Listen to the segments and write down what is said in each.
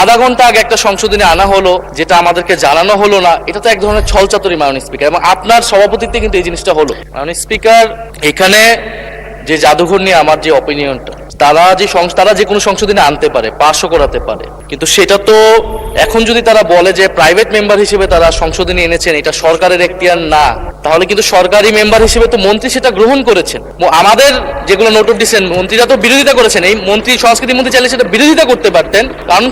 আধা ঘন্টা আগে একটা সংশোধনী আনা হলো, যেটা আমাদেরকে জানানো হলো না, এটা তো এক ধরনের ছলচাতুরি মাননীয় স্পিকার। এবং আপনার সভাপতিত্বে কিন্তু এই জিনিসটা হলো। মাননীয় স্পিকার, এখানে যে জাদুঘর নিয়ে আমার যে অপিনিয়নটা, তারা যে কোনো সংশোধনী আনতে পারে, পাশও করাতে পারে, কিন্তু সেটা তো এখন যদি তারা বলে যে প্রাইভেট মেম্বার হিসেবে তারা সংশোধনী এনেছেন, এটা সরকারের এখতিয়ার না, তাহলে কিন্তু সরকারি মেম্বার হিসেবে তো মন্ত্রী সেটা গ্রহণ করেছেন। আমাদের যেগুলো নোট অফ ডিসেন্ট, মন্ত্রীরা তো বিরোধিতা করেছেন। এই মন্ত্রী, সংস্কৃতি মন্ত্রী চাইলে সেটা বিরোধিতা করতে পারতেন, কারণ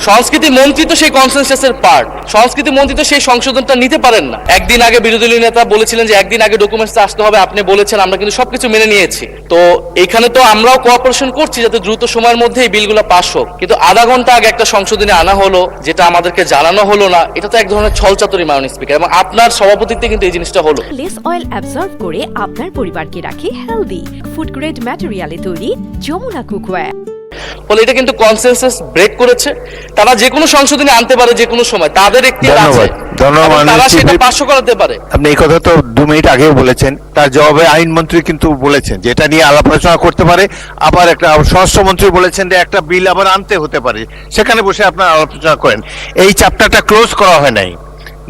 সংস্কৃতি মন্ত্রী তো সেই কনসেনসাসের পার্ট। সংস্কৃতি মন্ত্রী তো সেই সংশোধনটা নিতে পারেন না। একদিন আগে বিরোধী দলীয় নেতা বলেছিলেন যে একদিন আগে ডকুমেন্টস আসতে হবে, আপনি বলেছেন, আমরা কিন্তু সবকিছু মেনে নিয়েছি। তো এখানে তো আমরাও কোঅপারেশন করছি যাতে দ্রুত সময়ের মধ্যে এই বিলগুলো পাস হোক, কিন্তু আধা ঘন্টা আগে একটা সংশোধনী আনা হলো, যেটা আমাদেরকে জানানো হলো না, এটা তো এক ধরনের ছলচাতুরি মাননীয় স্পিকার। এবং আপনার সভাপতিত্বে কিন্তু এই জিনিসটা হলো। লেস অয়েল অ্যাবজর্ব করে আপনার পরিবারকে রাখে হেলদি। ফুড গ্রেড ম্যাটেরিয়ালে তৈরি যমুনা কুকওয়্যার। ফলে এটা কিন্তু কনসেনসাস ব্রেক করেছে। তারা যে কোনো সংশোধনী আনতে পারে যে কোনো সময়, তাদের এখতিয়ার আছে, তারা সেটা পাস করাতে পারে। আপনি এই কথা তো 2 মিনিট আগেও বলেছেন, তার জবাবে আইনমন্ত্রী কিন্তু বলেছেন যে এটা নিয়ে আলাপ আলোচনা করতে পারে। আবার একটা স্বরাষ্ট্রমন্ত্রী বলেছেন যে একটা বিল আবার আনতে হতে পারে, সেখানে বসে আপনারা আলোচনা করেন। এই চ্যাপ্টারটা ক্লোজ করা হয় নাই,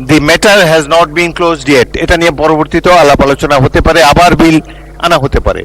the matter has not been closed yet. এটা নিয়ে পরবর্তীতেও আলাপ আলোচনা হতে পারে, আবার বিল আনা হতে পারে।